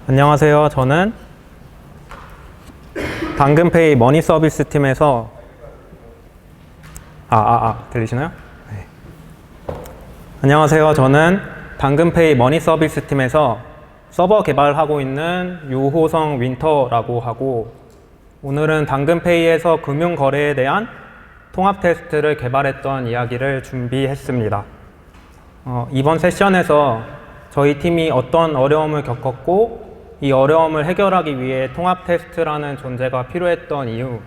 안녕하세요. 저는 당근페이 머니 서비스 팀에서 들리시나요? 네. 안녕하세요. 저는 당근페이 머니 서비스 팀에서 서버 개발하고 있는 유호성 윈터라고 하고, 오늘은 당근페이에서 금융거래에 대한 통합 테스트를 개발했던 이야기를 준비했습니다. 이번 세션에서 저희 팀이 어떤 어려움을 겪었고, 이 어려움을 해결하기 위해 통합 테스트라는 존재가 필요했던 이유,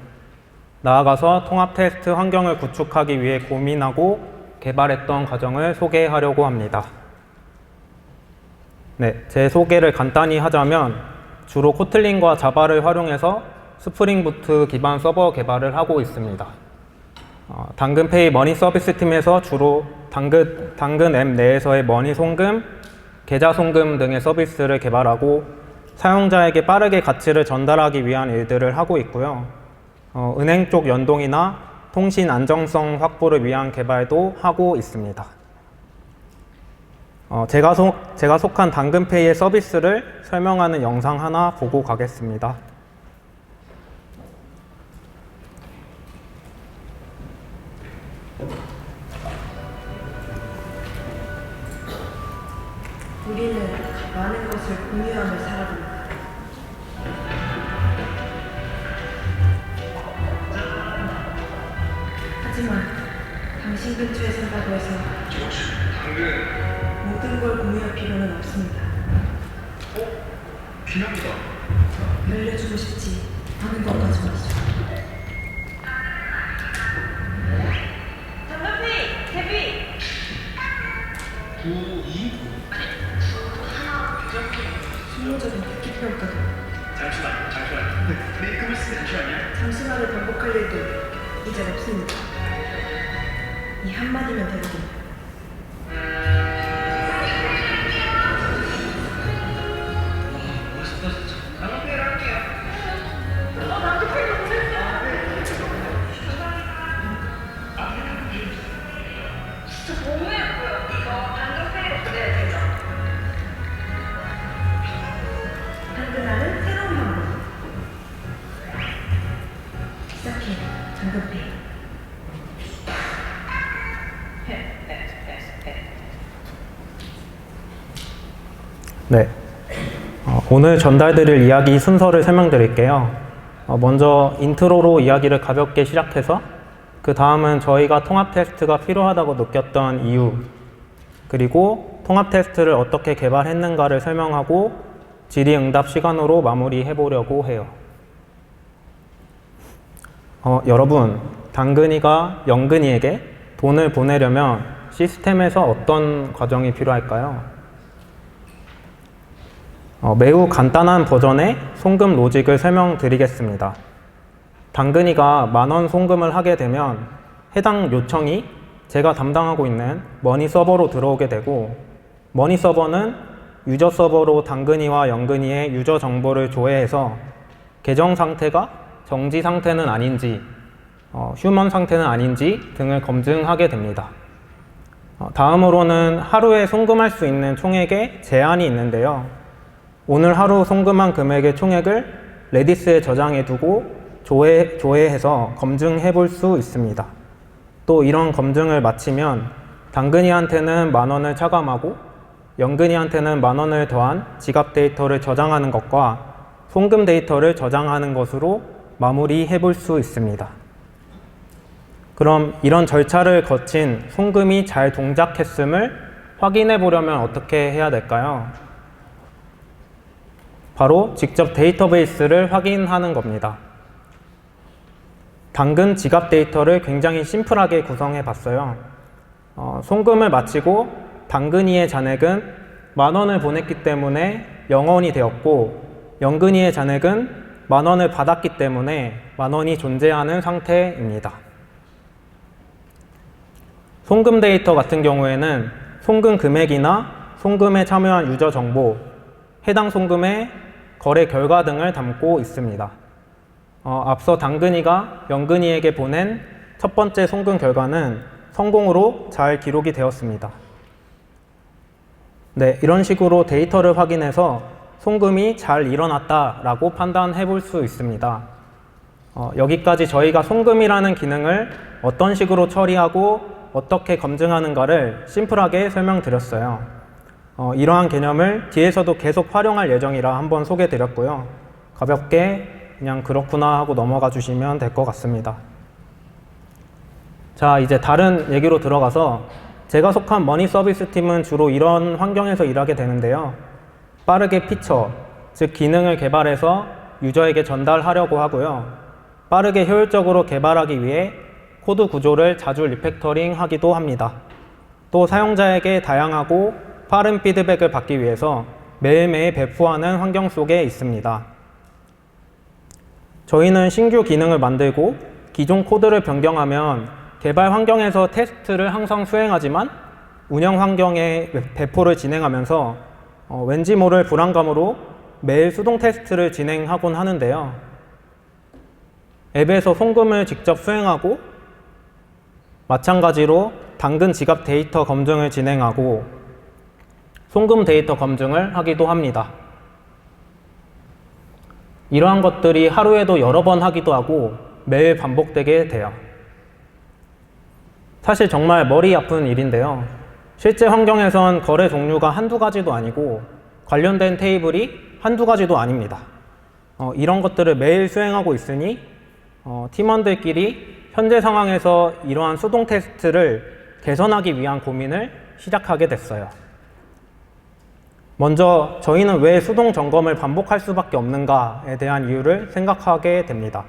나아가서 통합 테스트 환경을 구축하기 위해 고민하고 개발했던 과정을 소개하려고 합니다. 네, 제 소개를 간단히 하자면 주로 코틀린과 자바를 활용해서 스프링 부트 기반 서버 개발을 하고 있습니다. 당근페이 머니 서비스 팀에서 주로 당근 앱 내에서의 머니 송금, 계좌 송금 등의 서비스를 개발하고 사용자에게 빠르게 가치를 전달하기 위한 일들을 하고 있고요. 은행 쪽 연동이나 통신 안정성 확보를 위한 개발도 하고 있습니다. 제가 속한 당근페이의 서비스를 설명하는 영상 하나 보고 가겠습니다. 우리는 많은 것을 공유하며 살아갑니다. 하지만 당신 근처에 산다고 해서 모든 걸 공유할 필요는 없습니다. 비밀이다. 알려주고 싶지 않은 것까지 말이죠. 당근페이 데뷔! 929? 실무적인 듣기평가도 잠시만. 메이크업을 쓰면 잠시만요. 잠시만을 반복할 일도 이제 없습니다. 이 한마디면 되거든요. 멋있다 진짜. 당근페이로 할게요. 당근페이로 보냈어. 진짜 너무 예뻐요. 이거 당근페이로 보내야 되죠. 한글화는 새로운 방법. 시작해, 당근페이. 네, 오늘 전달드릴 이야기 순서를 설명드릴게요. 먼저 인트로로 이야기를 가볍게 시작해서 그 다음은 저희가 통합 테스트가 필요하다고 느꼈던 이유, 그리고 통합 테스트를 어떻게 개발했는가를 설명하고 질의응답 시간으로 마무리해 보려고 해요. 여러분, 당근이가 영근이에게 돈을 보내려면 시스템에서 어떤 과정이 필요할까요? 매우 간단한 버전의 송금 로직을 설명드리겠습니다. 당근이가 10,000원 송금을 하게 되면 해당 요청이 제가 담당하고 있는 머니 서버로 들어오게 되고, 머니 서버는 유저 서버로 당근이와 영근이의 유저 정보를 조회해서 계정 상태가 정지 상태는 아닌지, 휴먼 상태는 아닌지 등을 검증하게 됩니다. 다음으로는 하루에 송금할 수 있는 총액에 제한이 있는데요. 오늘 하루 송금한 금액의 총액을 레디스에 저장해 두고 조회해서 검증해 볼 수 있습니다. 또 이런 검증을 마치면 당근이한테는 10,000원을 차감하고 영근이한테는 10,000원을 더한 지갑 데이터를 저장하는 것과 송금 데이터를 저장하는 것으로 마무리해 볼 수 있습니다. 그럼 이런 절차를 거친 송금이 잘 동작했음을 확인해 보려면 어떻게 해야 될까요? 바로 직접 데이터베이스를 확인하는 겁니다. 당근 지갑 데이터를 굉장히 심플하게 구성해 봤어요. 송금을 마치고 당근이의 잔액은 10,000원을 보냈기 때문에 0원이 되었고, 영근이의 잔액은 10,000원을 받았기 때문에 10,000원이 존재하는 상태입니다. 송금 데이터 같은 경우에는 송금 금액이나 송금에 참여한 유저 정보, 해당 송금의 거래 결과 등을 담고 있습니다. 앞서 당근이가 영근이에게 보낸 첫 번째 송금 결과는 성공으로 잘 기록이 되었습니다. 네, 이런 식으로 데이터를 확인해서 송금이 잘 일어났다라고 판단해 볼 수 있습니다. 여기까지 저희가 송금이라는 기능을 어떤 식으로 처리하고 어떻게 검증하는가를 심플하게 설명드렸어요. 이러한 개념을 뒤에서도 계속 활용할 예정이라 한번 소개해 드렸고요. 가볍게 그냥 그렇구나 하고 넘어가 주시면 될 것 같습니다. 자, 이제 다른 얘기로 들어가서 제가 속한 머니 서비스 팀은 주로 이런 환경에서 일하게 되는데요. 빠르게 피처, 즉 기능을 개발해서 유저에게 전달하려고 하고요. 빠르게 효율적으로 개발하기 위해 코드 구조를 자주 리팩터링 하기도 합니다. 또 사용자에게 다양하고 빠른 피드백을 받기 위해서 매일매일 배포하는 환경 속에 있습니다. 저희는 신규 기능을 만들고 기존 코드를 변경하면 개발 환경에서 테스트를 항상 수행하지만 운영 환경에 배포를 진행하면서 왠지 모를 불안감으로 매일 수동 테스트를 진행하곤 하는데요. 앱에서 송금을 직접 수행하고 마찬가지로 당근 지갑 데이터 검증을 진행하고 송금 데이터 검증을 하기도 합니다. 이러한 것들이 하루에도 여러 번 하기도 하고 매일 반복되게 돼요. 사실 정말 머리 아픈 일인데요. 실제 환경에선 거래 종류가 한두 가지도 아니고 관련된 테이블이 한두 가지도 아닙니다. 이런 것들을 매일 수행하고 있으니 팀원들끼리 현재 상황에서 이러한 수동 테스트를 개선하기 위한 고민을 시작하게 됐어요. 먼저 저희는 왜 수동 점검을 반복할 수밖에 없는가에 대한 이유를 생각하게 됩니다.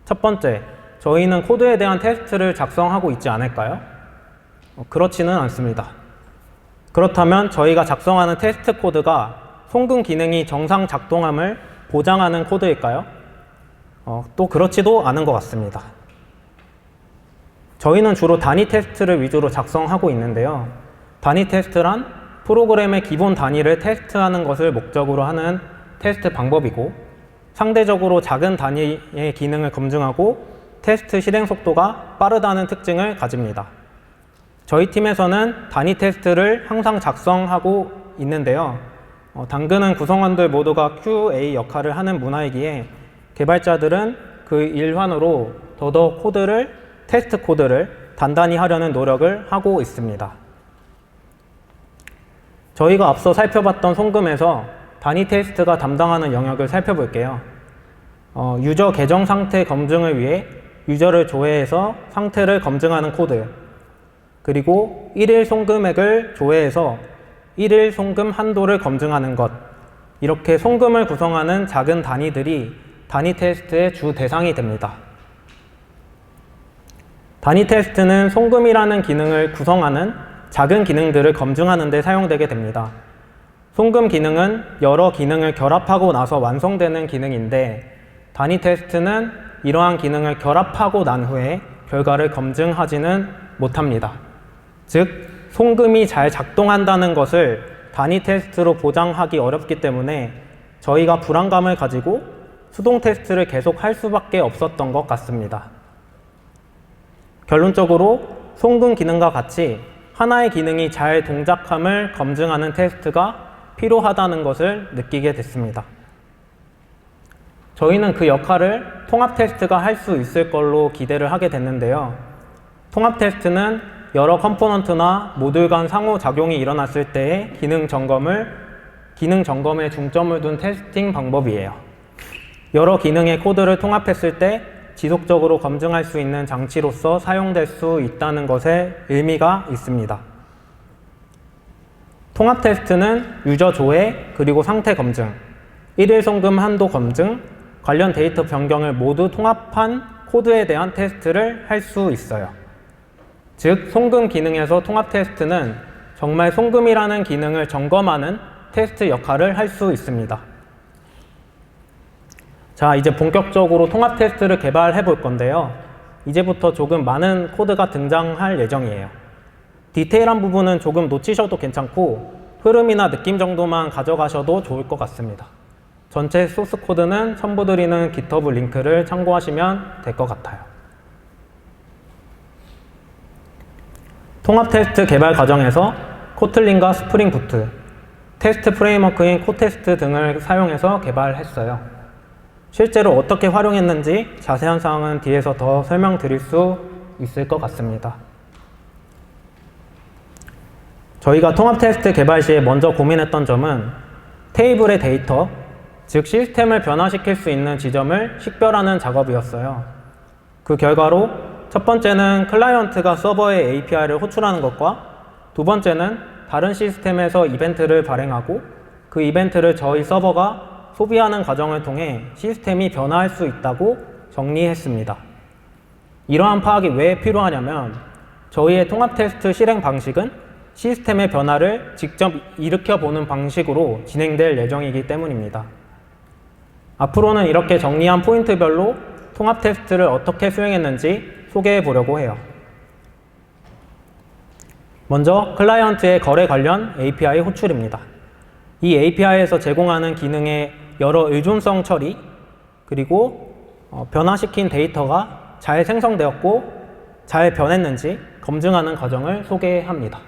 첫 번째, 저희는 코드에 대한 테스트를 작성하고 있지 않을까요? 그렇지는 않습니다. 그렇다면 저희가 작성하는 테스트 코드가 송금 기능이 정상 작동함을 보장하는 코드일까요? 또 그렇지도 않은 것 같습니다. 저희는 주로 단위 테스트를 위주로 작성하고 있는데요. 단위 테스트란 프로그램의 기본 단위를 테스트하는 것을 목적으로 하는 테스트 방법이고, 상대적으로 작은 단위의 기능을 검증하고 테스트 실행 속도가 빠르다는 특징을 가집니다. 저희 팀에서는 단위 테스트를 항상 작성하고 있는데요. 당근은 구성원들 모두가 QA 역할을 하는 문화이기에 개발자들은 그 일환으로 더더욱 테스트 코드를 단단히 하려는 노력을 하고 있습니다. 저희가 앞서 살펴봤던 송금에서 단위 테스트가 담당하는 영역을 살펴볼게요. 유저 계정 상태 검증을 위해 유저를 조회해서 상태를 검증하는 코드, 그리고 1일 송금액을 조회해서 1일 송금 한도를 검증하는 것, 이렇게 송금을 구성하는 작은 단위들이 단위 테스트의 주 대상이 됩니다. 단위 테스트는 송금이라는 기능을 구성하는 작은 기능들을 검증하는 데 사용되게 됩니다. 송금 기능은 여러 기능을 결합하고 나서 완성되는 기능인데, 단위 테스트는 이러한 기능을 결합하고 난 후에 결과를 검증하지는 못합니다. 즉, 송금이 잘 작동한다는 것을 단위 테스트로 보장하기 어렵기 때문에 저희가 불안감을 가지고 수동 테스트를 계속 할 수밖에 없었던 것 같습니다. 결론적으로 송금 기능과 같이 하나의 기능이 잘 동작함을 검증하는 테스트가 필요하다는 것을 느끼게 됐습니다. 저희는 그 역할을 통합 테스트가 할 수 있을 걸로 기대를 하게 됐는데요. 통합 테스트는 여러 컴포넌트나 모듈 간 상호작용이 일어났을 때의 기능 점검에 중점을 둔 테스팅 방법이에요. 여러 기능의 코드를 통합했을 때 지속적으로 검증할 수 있는 장치로서 사용될 수 있다는 것에 의미가 있습니다. 통합 테스트는 유저 조회, 그리고 상태 검증, 1일 송금 한도 검증, 관련 데이터 변경을 모두 통합한 코드에 대한 테스트를 할 수 있어요. 즉, 송금 기능에서 통합 테스트는 정말 송금이라는 기능을 점검하는 테스트 역할을 할 수 있습니다. 자, 이제 본격적으로 통합 테스트를 개발해 볼 건데요. 이제부터 조금 많은 코드가 등장할 예정이에요. 디테일한 부분은 조금 놓치셔도 괜찮고 흐름이나 느낌 정도만 가져가셔도 좋을 것 같습니다. 전체 소스 코드는 첨부드리는 GitHub 링크를 참고하시면 될 것 같아요. 통합 테스트 개발 과정에서 코틀린과 스프링 부트, 테스트 프레임워크인 코테스트 등을 사용해서 개발했어요. 실제로 어떻게 활용했는지 자세한 사항은 뒤에서 더 설명드릴 수 있을 것 같습니다. 저희가 통합 테스트 개발 시에 먼저 고민했던 점은 테이블의 데이터, 즉 시스템을 변화시킬 수 있는 지점을 식별하는 작업이었어요. 그 결과로 첫 번째는 클라이언트가 서버에 API를 호출하는 것과 두 번째는 다른 시스템에서 이벤트를 발행하고 그 이벤트를 저희 서버가 소비하는 과정을 통해 시스템이 변화할 수 있다고 정리했습니다. 이러한 파악이 왜 필요하냐면 저희의 통합 테스트 실행 방식은 시스템의 변화를 직접 일으켜보는 방식으로 진행될 예정이기 때문입니다. 앞으로는 이렇게 정리한 포인트별로 통합 테스트를 어떻게 수행했는지 소개해 보려고 해요. 먼저 클라이언트의 거래 관련 API 호출입니다. 이 API에서 제공하는 기능의 여러 의존성 처리, 그리고 변화시킨 데이터가 잘 생성되었고 잘 변했는지 검증하는 과정을 소개합니다.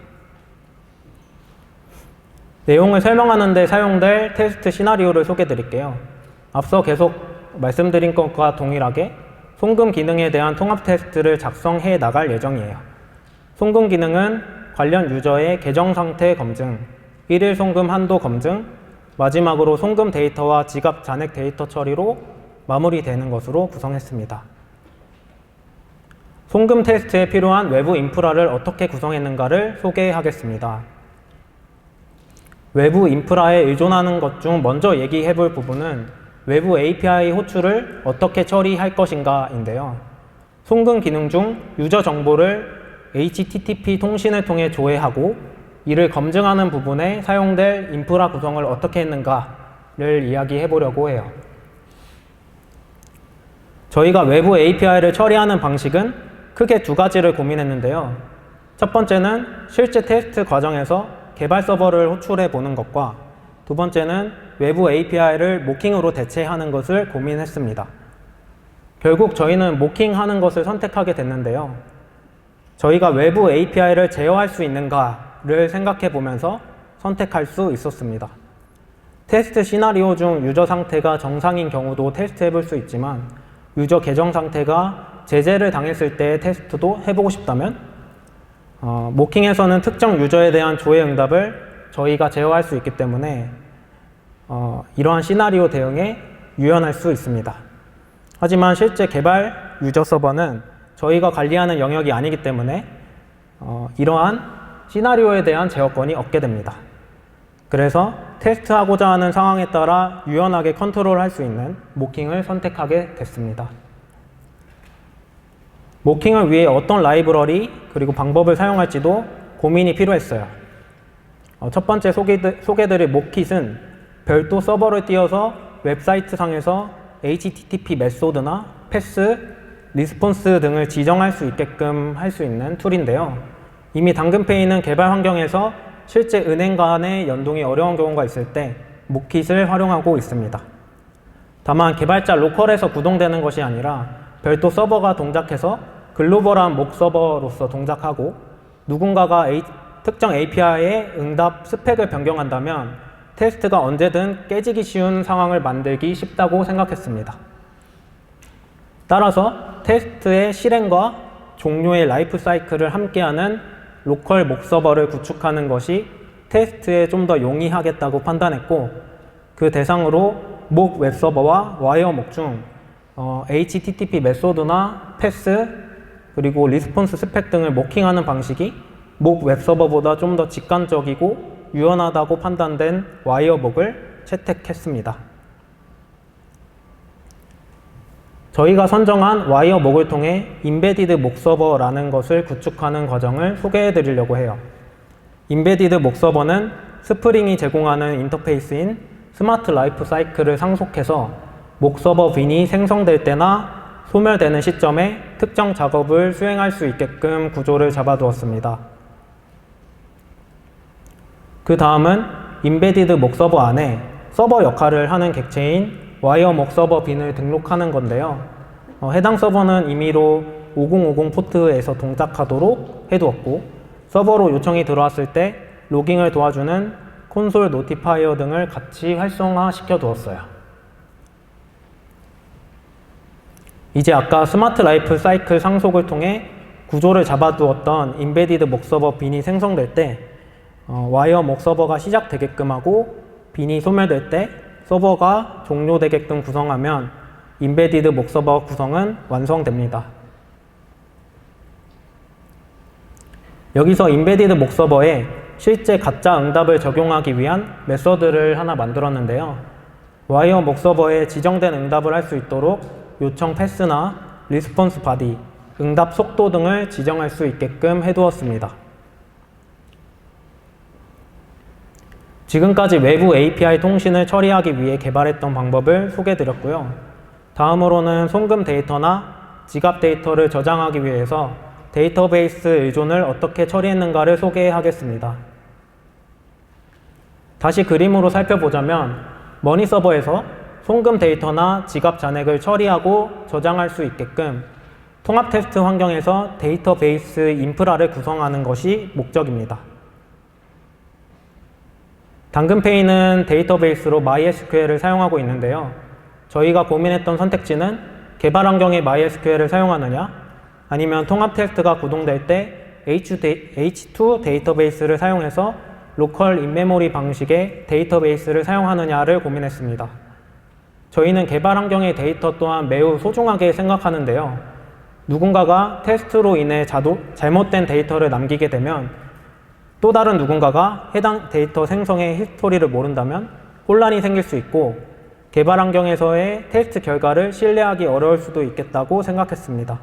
내용을 설명하는 데 사용될 테스트 시나리오를 소개해 드릴게요. 앞서 계속 말씀드린 것과 동일하게 송금 기능에 대한 통합 테스트를 작성해 나갈 예정이에요. 송금 기능은 관련 유저의 계정 상태 검증, 일일 송금 한도 검증, 마지막으로 송금 데이터와 지갑 잔액 데이터 처리로 마무리되는 것으로 구성했습니다. 송금 테스트에 필요한 외부 인프라를 어떻게 구성했는가를 소개하겠습니다. 외부 인프라에 의존하는 것 중 먼저 얘기해 볼 부분은 외부 API 호출을 어떻게 처리할 것인가인데요. 송금 기능 중 유저 정보를 HTTP 통신을 통해 조회하고 이를 검증하는 부분에 사용될 인프라 구성을 어떻게 했는가를 이야기해 보려고 해요. 저희가 외부 API를 처리하는 방식은 크게 두 가지를 고민했는데요. 첫 번째는 실제 테스트 과정에서 개발 서버를 호출해 보는 것과 두 번째는 외부 API를 모킹으로 대체하는 것을 고민했습니다. 결국 저희는 모킹하는 것을 선택하게 됐는데요. 저희가 외부 API를 제어할 수 있는가를 생각해 보면서 선택할 수 있었습니다. 테스트 시나리오 중 유저 상태가 정상인 경우도 테스트해 볼 수 있지만 유저 계정 상태가 제재를 당했을 때의 테스트도 해보고 싶다면 모킹에서는 특정 유저에 대한 조회 응답을 저희가 제어할 수 있기 때문에 이러한 시나리오 대응에 유연할 수 있습니다. 하지만 실제 개발 유저 서버는 저희가 관리하는 영역이 아니기 때문에 이러한 시나리오에 대한 제어권이 없게 됩니다. 그래서 테스트하고자 하는 상황에 따라 유연하게 컨트롤할 수 있는 모킹을 선택하게 됐습니다. 모킹을 위해 어떤 라이브러리 그리고 방법을 사용할지도 고민이 필요했어요. 첫 번째 소개드릴 모킷은 별도 서버를 띄워서 웹사이트 상에서 HTTP 메소드나 패스, 리스폰스 등을 지정할 수 있게끔 할 수 있는 툴인데요. 이미 당근페이는 개발 환경에서 실제 은행 간의 연동이 어려운 경우가 있을 때 모킷을 활용하고 있습니다. 다만 개발자 로컬에서 구동되는 것이 아니라 별도 서버가 동작해서 글로벌한 목 서버로서 동작하고 누군가가 특정 API의 응답 스펙을 변경한다면 테스트가 언제든 깨지기 쉬운 상황을 만들기 쉽다고 생각했습니다. 따라서 테스트의 실행과 종료의 라이프 사이클을 함께하는 로컬 목 서버를 구축하는 것이 테스트에 좀 더 용이하겠다고 판단했고 그 대상으로 목 웹서버와 와이어 목 중 HTTP 메소드나 패스 그리고 리스폰스 스펙 등을 모킹하는 방식이 목 웹서버보다 좀 더 직관적이고 유연하다고 판단된 와이어 목을 채택했습니다. 저희가 선정한 와이어 목을 통해 인베디드 목 서버라는 것을 구축하는 과정을 소개해 드리려고 해요. 인베디드 목 서버는 스프링이 제공하는 인터페이스인 스마트 라이프 사이클을 상속해서 목 서버 빈이 생성될 때나 소멸되는 시점에 특정 작업을 수행할 수 있게끔 구조를 잡아두었습니다. 그 다음은 인베디드 목 서버 안에 서버 역할을 하는 객체인 와이어 목 서버 빈을 등록하는 건데요. 해당 서버는 임의로 5050 포트에서 동작하도록 해두었고 서버로 요청이 들어왔을 때 로깅을 도와주는 콘솔 노티파이어 등을 같이 활성화시켜 두었어요. 이제 아까 스마트 라이프 사이클 상속을 통해 구조를 잡아두었던 인베디드 목 서버 빈이 생성될 때 와이어 목 서버가 시작되게끔 하고 빈이 소멸될 때 서버가 종료되게끔 구성하면 인베디드 목 서버 구성은 완성됩니다. 여기서 인베디드 목 서버에 실제 가짜 응답을 적용하기 위한 메서드를 하나 만들었는데요. 와이어 목 서버에 지정된 응답을 할 수 있도록 요청 패스나 리스폰스 바디, 응답 속도 등을 지정할 수 있게끔 해두었습니다. 지금까지 외부 API 통신을 처리하기 위해 개발했던 방법을 소개해드렸고요. 다음으로는 송금 데이터나 지갑 데이터를 저장하기 위해서 데이터베이스 의존을 어떻게 처리했는가를 소개하겠습니다. 다시 그림으로 살펴보자면 머니 서버에서 송금 데이터나 지갑 잔액을 처리하고 저장할 수 있게끔 통합 테스트 환경에서 데이터베이스 인프라를 구성하는 것이 목적입니다. 당근페이는 데이터베이스로 MySQL을 사용하고 있는데요. 저희가 고민했던 선택지는 개발 환경에 MySQL을 사용하느냐, 아니면 통합 테스트가 구동될 때 H2 데이터베이스를 사용해서 로컬 인메모리 방식의 데이터베이스를 사용하느냐를 고민했습니다. 저희는 개발 환경의 데이터 또한 매우 소중하게 생각하는데요. 누군가가 테스트로 인해 잘못된 데이터를 남기게 되면 또 다른 누군가가 해당 데이터 생성의 히스토리를 모른다면 혼란이 생길 수 있고 개발 환경에서의 테스트 결과를 신뢰하기 어려울 수도 있겠다고 생각했습니다.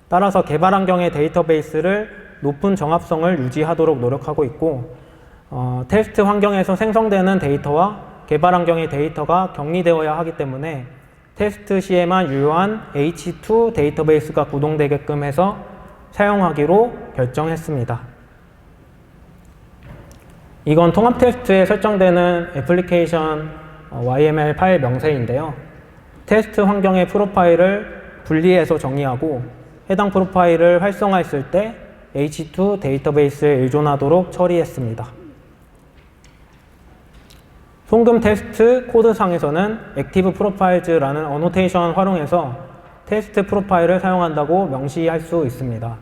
따라서 개발 환경의 데이터베이스를 높은 정합성을 유지하도록 노력하고 있고 테스트 환경에서 생성되는 데이터와 개발 환경의 데이터가 격리되어야 하기 때문에 테스트 시에만 유효한 H2 데이터베이스가 구동되게끔 해서 사용하기로 결정했습니다. 이건 통합 테스트에 설정되는 애플리케이션 YML 파일 명세인데요. 테스트 환경의 프로파일을 분리해서 정의하고 해당 프로파일을 활성화했을 때 H2 데이터베이스에 의존하도록 처리했습니다. 송금 테스트 코드상에서는 액티브 프로파일즈라는 어노테이션 활용해서 테스트 프로파일을 사용한다고 명시할 수 있습니다.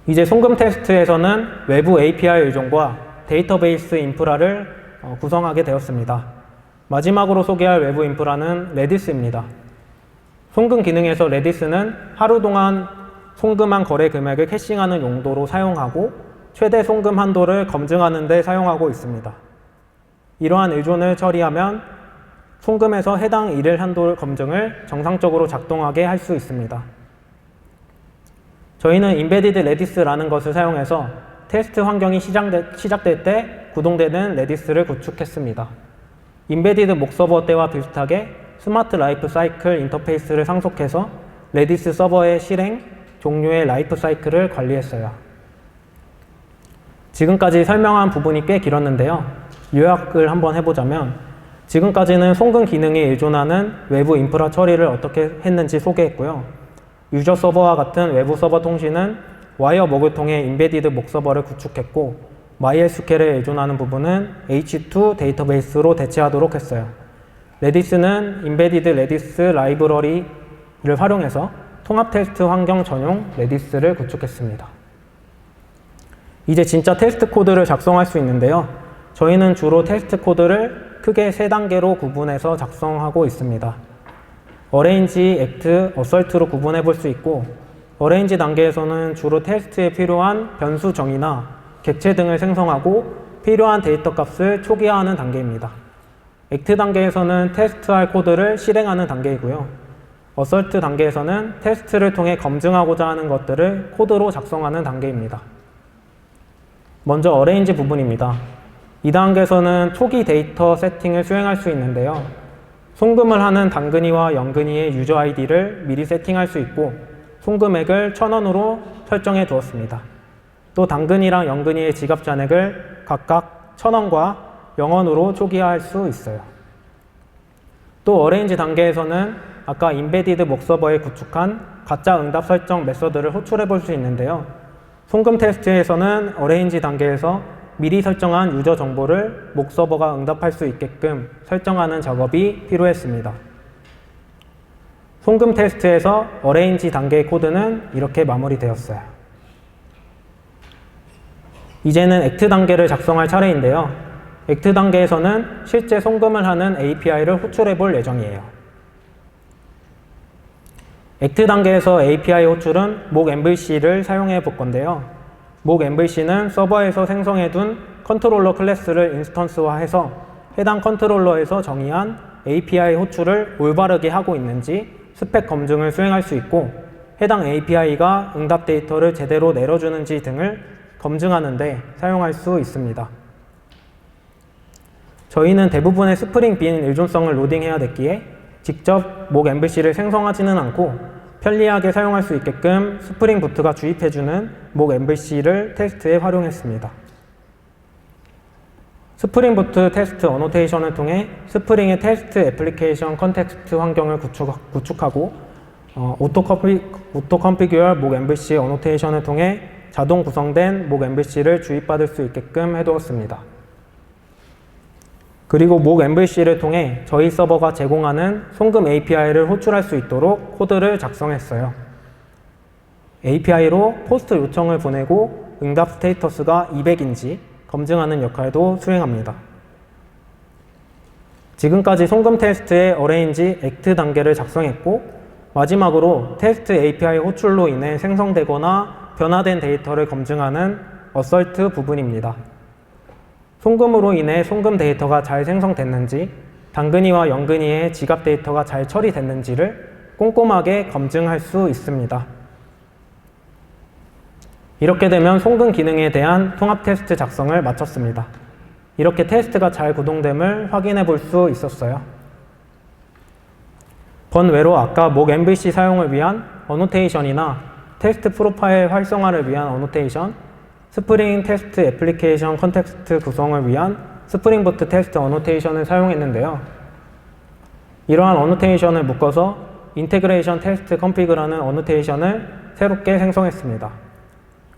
이제 송금 테스트에서는 외부 API 의존과 데이터베이스 인프라를 구성하게 되었습니다. 마지막으로 소개할 외부 인프라는 레디스입니다. 송금 기능에서 레디스는 하루 동안 송금한 거래 금액을 캐싱하는 용도로 사용하고 최대 송금 한도를 검증하는 데 사용하고 있습니다. 이러한 의존을 처리하면 송금에서 해당 일일 한도 검증을 정상적으로 작동하게 할 수 있습니다. 저희는 인베디드 레디스라는 것을 사용해서 테스트 환경이 시작될 때 구동되는 레디스를 구축했습니다. 인베디드 목 서버 때와 비슷하게 스마트 라이프 사이클 인터페이스를 상속해서 레디스 서버의 실행, 종료의 라이프 사이클을 관리했어요. 지금까지 설명한 부분이 꽤 길었는데요. 요약을 한번 해보자면 지금까지는 송금 기능에 의존하는 외부 인프라 처리를 어떻게 했는지 소개했고요. 유저 서버와 같은 외부 서버 통신은 와이어 목을 통해 인베디드 목 서버를 구축했고 MySQL에 의존하는 부분은 H2 데이터베이스로 대체하도록 했어요. 레디스는 인베디드 레디스 라이브러리를 활용해서 통합 테스트 환경 전용 레디스를 구축했습니다. 이제 진짜 테스트 코드를 작성할 수 있는데요. 저희는 주로 테스트 코드를 크게 3단계로 구분해서 작성하고 있습니다. 어레인지, 액트, 어설트로 구분해 볼 수 있고 어레인지 단계에서는 주로 테스트에 필요한 변수 정의나 객체 등을 생성하고 필요한 데이터 값을 초기화하는 단계입니다. 액트 단계에서는 테스트할 코드를 실행하는 단계이고요. 어설트 단계에서는 테스트를 통해 검증하고자 하는 것들을 코드로 작성하는 단계입니다. 먼저 어레인지 부분입니다. 이 단계에서는 초기 데이터 세팅을 수행할 수 있는데요. 송금을 하는 당근이와 영근이의 유저 아이디를 미리 세팅할 수 있고 송금액을 1,000원으로 설정해 두었습니다. 또 당근이랑 영근이의 지갑 잔액을 각각 1,000원과 0원으로 초기화할 수 있어요. 또 어레인지 단계에서는 아까 인베디드 목 서버에 구축한 가짜 응답 설정 메서드를 호출해 볼 수 있는데요. 송금 테스트에서는 어레인지 단계에서 미리 설정한 유저 정보를 목 서버가 응답할 수 있게끔 설정하는 작업이 필요했습니다. 송금 테스트에서 어레인지 단계의 코드는 이렇게 마무리되었어요. 이제는 액트 단계를 작성할 차례인데요. 액트 단계에서는 실제 송금을 하는 API를 호출해 볼 예정이에요. 액트 단계에서 API 호출은 mockMVC를 사용해 볼 건데요. mockMVC는 서버에서 생성해둔 컨트롤러 클래스를 인스턴스화해서 해당 컨트롤러에서 정의한 API 호출을 올바르게 하고 있는지 스펙 검증을 수행할 수 있고, 해당 API가 응답 데이터를 제대로 내려주는지 등을 검증하는 데 사용할 수 있습니다. 저희는 대부분의 스프링 빈 일존성을 로딩해야 됐기에 직접 mockMVC를 생성하지는 않고 편리하게 사용할 수 있게끔 스프링 부트가 주입해주는 mockMVC를 테스트에 활용했습니다. 스프링 부트 테스트 어노테이션을 통해 스프링의 테스트 애플리케이션 컨텍스트 환경을 구축하고 오토 컨피규어 mockMVC 어노테이션을 통해 자동 구성된 mockMVC를 주입받을 수 있게끔 해두었습니다. 그리고 mockMVC를 통해 저희 서버가 제공하는 송금 API를 호출할 수 있도록 코드를 작성했어요. API로 포스트 요청을 보내고 응답 스테이터스가 200인지 검증하는 역할도 수행합니다. 지금까지 송금 테스트의 어레인지 액트 단계를 작성했고, 마지막으로 테스트 API 호출로 인해 생성되거나 변화된 데이터를 검증하는 어설트 부분입니다. 송금으로 인해 송금 데이터가 잘 생성됐는지, 당근이와 연근이의 지갑 데이터가 잘 처리됐는지를 꼼꼼하게 검증할 수 있습니다. 이렇게 되면 송금 기능에 대한 통합 테스트 작성을 마쳤습니다. 이렇게 테스트가 잘 구동됨을 확인해 볼 수 있었어요. 번외로 아까 mockMVC 사용을 위한 어노테이션이나 테스트 프로파일 활성화를 위한 어노테이션, 스프링 테스트 애플리케이션 컨텍스트 구성을 위한 스프링 부트 테스트 어노테이션을 사용했는데요. 이러한 어노테이션을 묶어서 인테그레이션 테스트 컨피그라는 어노테이션을 새롭게 생성했습니다.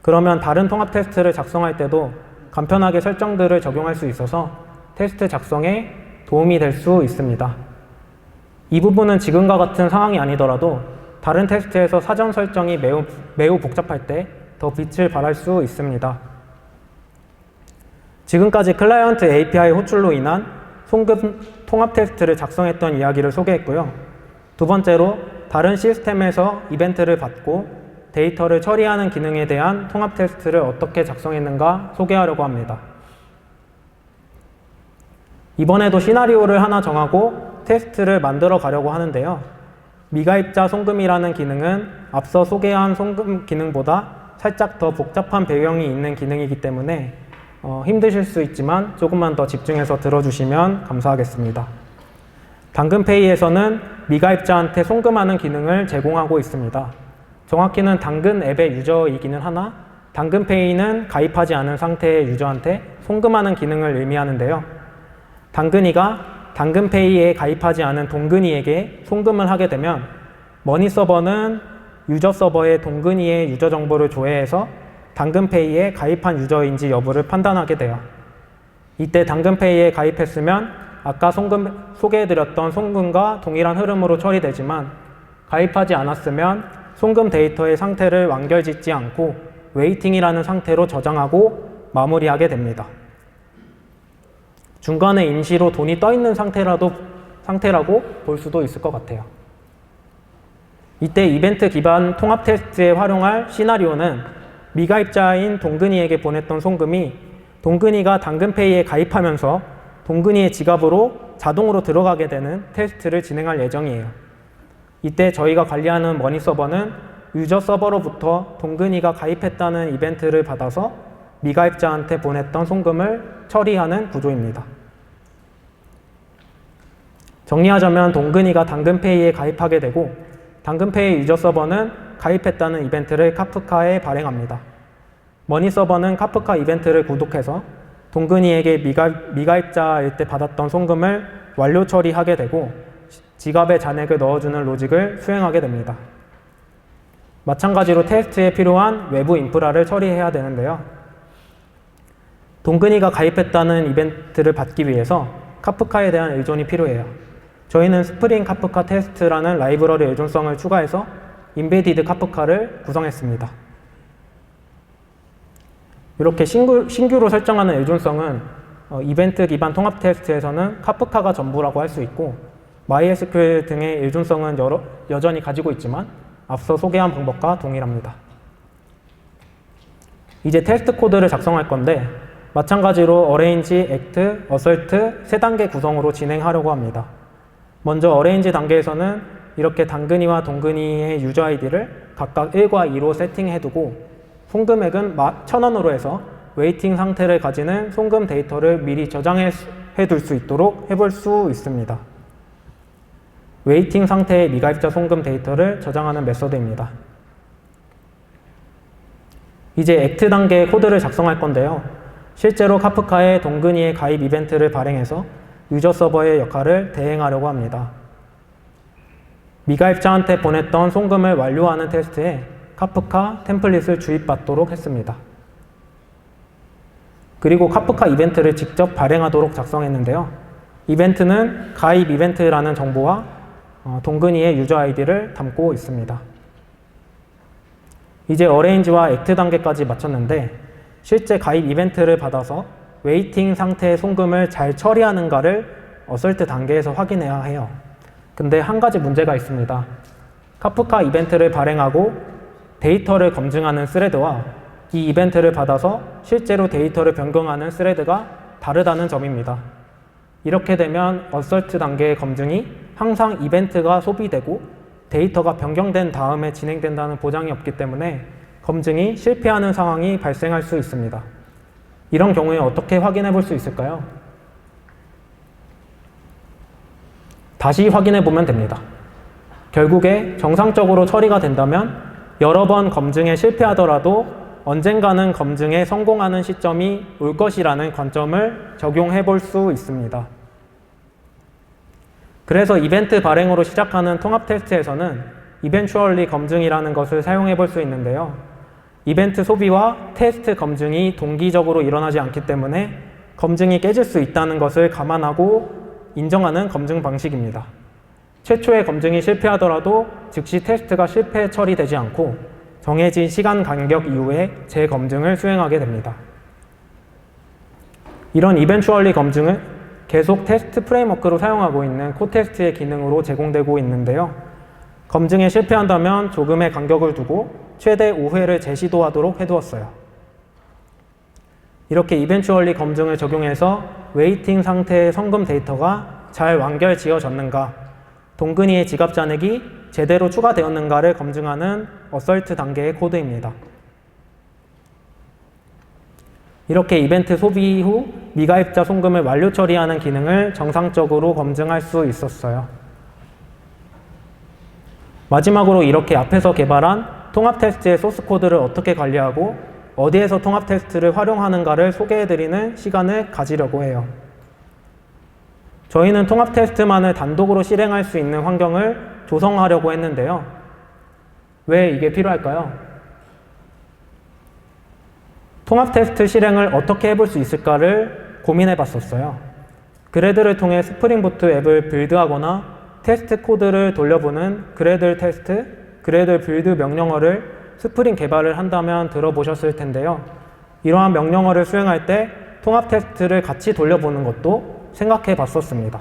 그러면 다른 통합 테스트를 작성할 때도 간편하게 설정들을 적용할 수 있어서 테스트 작성에 도움이 될 수 있습니다. 이 부분은 지금과 같은 상황이 아니더라도 다른 테스트에서 사전 설정이 매우 복잡할 때 더 빛을 발할 수 있습니다. 지금까지 클라이언트 API 호출로 인한 송금 통합 테스트를 작성했던 이야기를 소개했고요. 두 번째로 다른 시스템에서 이벤트를 받고 데이터를 처리하는 기능에 대한 통합 테스트를 어떻게 작성했는가 소개하려고 합니다. 이번에도 시나리오를 하나 정하고 테스트를 만들어 가려고 하는데요. 미가입자 송금이라는 기능은 앞서 소개한 송금 기능보다 살짝 더 복잡한 배경이 있는 기능이기 때문에 힘드실 수 있지만 조금만 더 집중해서 들어주시면 감사하겠습니다. 당근페이에서는 미가입자한테 송금하는 기능을 제공하고 있습니다. 정확히는 당근 앱의 유저이기는 하나 당근페이는 가입하지 않은 상태의 유저한테 송금하는 기능을 의미하는데요. 당근이가 당근페이에 가입하지 않은 동근이에게 송금을 하게 되면 머니서버는 유저 서버에 동근이의 유저 정보를 조회해서 당근페이에 가입한 유저인지 여부를 판단하게 돼요. 이때 당근페이에 가입했으면 아까 소개해드렸던 송금과 동일한 흐름으로 처리되지만 가입하지 않았으면 송금 데이터의 상태를 완결짓지 않고 웨이팅이라는 상태로 저장하고 마무리하게 됩니다. 중간에 임시로 돈이 떠 있는 상태라고 볼 수도 있을 것 같아요. 이때 이벤트 기반 통합 테스트에 활용할 시나리오는 미가입자인 동근이에게 보냈던 송금이 동근이가 당근페이에 가입하면서 동근이의 지갑으로 자동으로 들어가게 되는 테스트를 진행할 예정이에요. 이때 저희가 관리하는 머니 서버는 유저 서버로부터 동근이가 가입했다는 이벤트를 받아서 미가입자한테 보냈던 송금을 처리하는 구조입니다. 정리하자면 동근이가 당근페이에 가입하게 되고 당근페이 유저 서버는 가입했다는 이벤트를 카프카에 발행합니다. 머니 서버는 카프카 이벤트를 구독해서 동근이에게 미가입자일 때 받았던 송금을 완료 처리하게 되고 지갑에 잔액을 넣어주는 로직을 수행하게 됩니다. 마찬가지로 테스트에 필요한 외부 인프라를 처리해야 되는데요. 동근이가 가입했다는 이벤트를 받기 위해서 카프카에 대한 의존이 필요해요. 저희는 스프링 카프카 테스트라는 라이브러리 의존성을 추가해서 인베디드 카프카를 구성했습니다. 이렇게 신규로 설정하는 의존성은 이벤트 기반 통합 테스트에서는 카프카가 전부라고 할 수 있고 MySQL 등의 의존성은 여전히 가지고 있지만 앞서 소개한 방법과 동일합니다. 이제 테스트 코드를 작성할 건데 마찬가지로 어레인지, 액트, 어설트 3단계 구성으로 진행하려고 합니다. 먼저 어레인지 단계에서는 이렇게 당근이와 동근이의 유저 아이디를 각각 1과 2로 세팅해두고 송금액은 1,000원으로 해서 웨이팅 상태를 가지는 송금 데이터를 미리 저장해둘 수 있도록 해볼 수 있습니다. 웨이팅 상태의 미가입자 송금 데이터를 저장하는 메서드입니다. 이제 액트 단계의 코드를 작성할 건데요. 실제로 카프카에 동근이의 가입 이벤트를 발행해서 유저 서버의 역할을 대행하려고 합니다. 미가입자한테 보냈던 송금을 완료하는 테스트에 카프카 템플릿을 주입받도록 했습니다. 그리고 카프카 이벤트를 직접 발행하도록 작성했는데요. 이벤트는 가입 이벤트라는 정보와 동근이의 유저 아이디를 담고 있습니다. 이제 어레인지와 액트 단계까지 마쳤는데 실제 가입 이벤트를 받아서 웨이팅 상태의 송금을 잘 처리하는가를 어설트 단계에서 확인해야 해요. 근데 한 가지 문제가 있습니다. 카프카 이벤트를 발행하고 데이터를 검증하는 스레드와 이 이벤트를 받아서 실제로 데이터를 변경하는 스레드가 다르다는 점입니다. 이렇게 되면 어설트 단계의 검증이 항상 이벤트가 소비되고 데이터가 변경된 다음에 진행된다는 보장이 없기 때문에 검증이 실패하는 상황이 발생할 수 있습니다. 이런 경우에 어떻게 확인해 볼 수 있을까요? 다시 확인해 보면 됩니다. 결국에 정상적으로 처리가 된다면 여러 번 검증에 실패하더라도 언젠가는 검증에 성공하는 시점이 올 것이라는 관점을 적용해 볼 수 있습니다. 그래서 이벤트 발행으로 시작하는 통합 테스트에서는 eventually 검증이라는 것을 사용해 볼 수 있는데요. 이벤트 소비와 테스트 검증이 동기적으로 일어나지 않기 때문에 검증이 깨질 수 있다는 것을 감안하고 인정하는 검증 방식입니다. 최초의 검증이 실패하더라도 즉시 테스트가 실패 처리되지 않고 정해진 시간 간격 이후에 재검증을 수행하게 됩니다. 이런 eventually 검증은 계속 테스트 프레임워크로 사용하고 있는 코테스트의 기능으로 제공되고 있는데요. 검증에 실패한다면 조금의 간격을 두고 최대 5회를 재시도하도록 해두었어요. 이렇게 eventually 검증을 적용해서 웨이팅 상태의 송금 데이터가 잘 완결 지어졌는가, 동근이의 지갑 잔액이 제대로 추가되었는가를 검증하는 어설트 단계의 코드입니다. 이렇게 이벤트 소비 후 미가입자 송금을 완료 처리하는 기능을 정상적으로 검증할 수 있었어요. 마지막으로 이렇게 앞에서 개발한 통합 테스트의 소스 코드를 어떻게 관리하고 어디에서 통합 테스트를 활용하는가를 소개해드리는 시간을 가지려고 해요. 저희는 통합 테스트만을 단독으로 실행할 수 있는 환경을 조성하려고 했는데요. 왜 이게 필요할까요? 통합 테스트 실행을 어떻게 해볼 수 있을까를 고민해 봤었어요. 그래드를 통해 스프링 부트 앱을 빌드하거나 테스트 코드를 돌려보는 그래들 테스트, 그래들 빌드 명령어를 스프링 개발을 한다면 들어보셨을 텐데요. 이러한 명령어를 수행할 때 통합 테스트를 같이 돌려보는 것도 생각해 봤었습니다.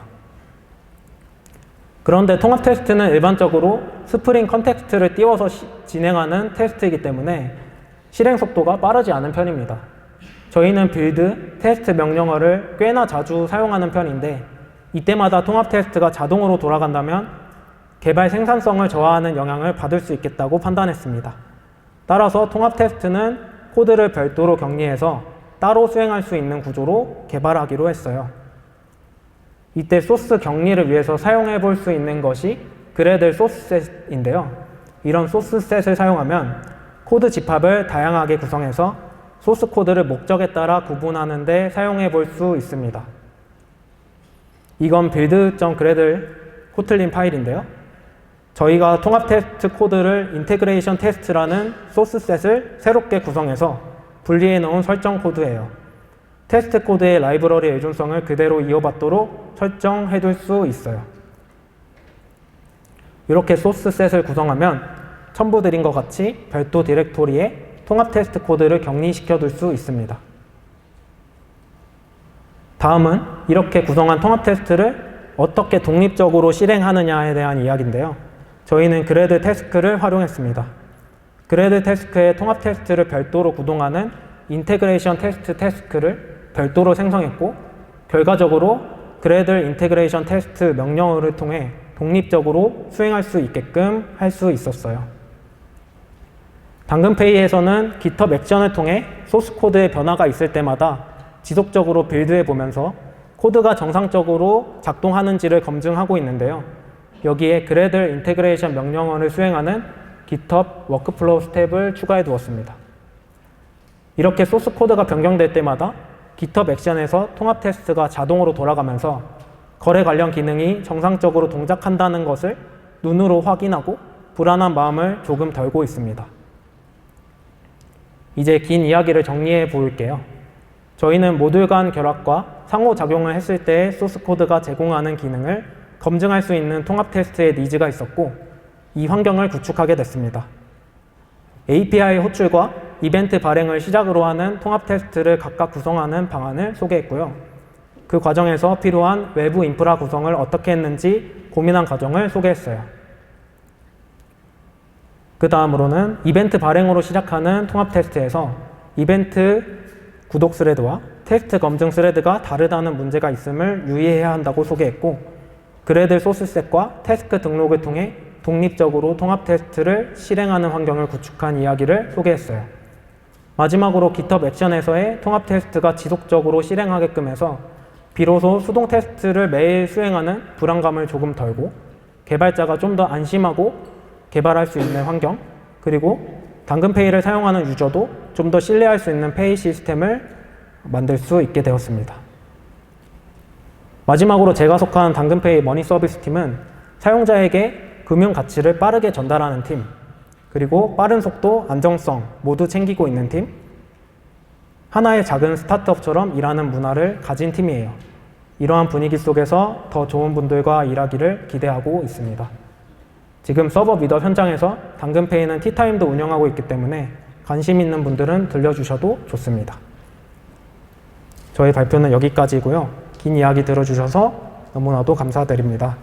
그런데 통합 테스트는 일반적으로 스프링 컨텍스트를 띄워서 진행하는 테스트이기 때문에 실행 속도가 빠르지 않은 편입니다. 저희는 빌드, 테스트 명령어를 꽤나 자주 사용하는 편인데 이때마다 통합 테스트가 자동으로 돌아간다면 개발 생산성을 저하하는 영향을 받을 수 있겠다고 판단했습니다. 따라서 통합 테스트는 코드를 별도로 격리해서 따로 수행할 수 있는 구조로 개발하기로 했어요. 이때 소스 격리를 위해서 사용해 볼 수 있는 것이 그래들 소스셋인데요. 이런 소스셋을 사용하면 코드 집합을 다양하게 구성해서 소스 코드를 목적에 따라 구분하는 데 사용해 볼 수 있습니다. 이건 build.gradle 코틀린 파일인데요. 저희가 통합 테스트 코드를 인테그레이션 테스트라는 소스셋을 새롭게 구성해서 분리해 놓은 설정 코드예요. 테스트 코드의 라이브러리 의존성을 그대로 이어받도록 설정해둘 수 있어요. 이렇게 소스셋을 구성하면 첨부 드린 것 같이 별도 디렉토리에 통합 테스트 코드를 격리시켜 둘 수 있습니다. 다음은 이렇게 구성한 통합 테스트를 어떻게 독립적으로 실행하느냐에 대한 이야기인데요. 저희는 그레드 태스크를 활용했습니다. 그레드 태스크의 통합 테스트를 별도로 구동하는 인테그레이션 테스트 태스크를 별도로 생성했고, 결과적으로 그레드 인테그레이션 테스트 명령어를 통해 독립적으로 수행할 수 있게끔 할 수 있었어요. 당근페이에서는 GitHub 액션을 통해 소스 코드에 변화가 있을 때마다 지속적으로 빌드해 보면서 코드가 정상적으로 작동하는지를 검증하고 있는데요. 여기에 그레드 인테그레이션 명령어를 수행하는 GitHub 워크플로우 스텝을 추가해 두었습니다. 이렇게 소스 코드가 변경될 때마다 GitHub 액션에서 통합 테스트가 자동으로 돌아가면서 거래 관련 기능이 정상적으로 동작한다는 것을 눈으로 확인하고 불안한 마음을 조금 덜고 있습니다. 이제 긴 이야기를 정리해 볼게요. 저희는 모듈 간 결합과 상호작용을 했을 때 소스 코드가 제공하는 기능을 검증할 수 있는 통합 테스트의 니즈가 있었고, 이 환경을 구축하게 됐습니다. API 호출과 이벤트 발행을 시작으로 하는 통합 테스트를 각각 구성하는 방안을 소개했고요. 그 과정에서 필요한 외부 인프라 구성을 어떻게 했는지 고민한 과정을 소개했어요. 그 다음으로는 이벤트 발행으로 시작하는 통합 테스트에서 이벤트 구독 스레드와 테스트 검증 스레드가 다르다는 문제가 있음을 유의해야 한다고 소개했고, 그레드 소스셋과 태스크 등록을 통해 독립적으로 통합 테스트를 실행하는 환경을 구축한 이야기를 소개했어요. 마지막으로 GitHub 액션에서의 통합 테스트가 지속적으로 실행하게끔 해서 비로소 수동 테스트를 매일 수행하는 불안감을 조금 덜고, 개발자가 좀 더 안심하고 개발할 수 있는 환경, 그리고 당근페이를 사용하는 유저도 좀 더 신뢰할 수 있는 페이 시스템을 만들 수 있게 되었습니다. 마지막으로 제가 속한 당근페이 머니 서비스 팀은 사용자에게 금융 가치를 빠르게 전달하는 팀, 그리고 빠른 속도, 안정성 모두 챙기고 있는 팀, 하나의 작은 스타트업처럼 일하는 문화를 가진 팀이에요. 이러한 분위기 속에서 더 좋은 분들과 일하기를 기대하고 있습니다. 지금 서버 미더 현장에서 당근페이는 티타임도 운영하고 있기 때문에 관심 있는 분들은 들려주셔도 좋습니다. 저희 발표는 여기까지고요. 긴 이야기 들어주셔서 너무나도 감사드립니다.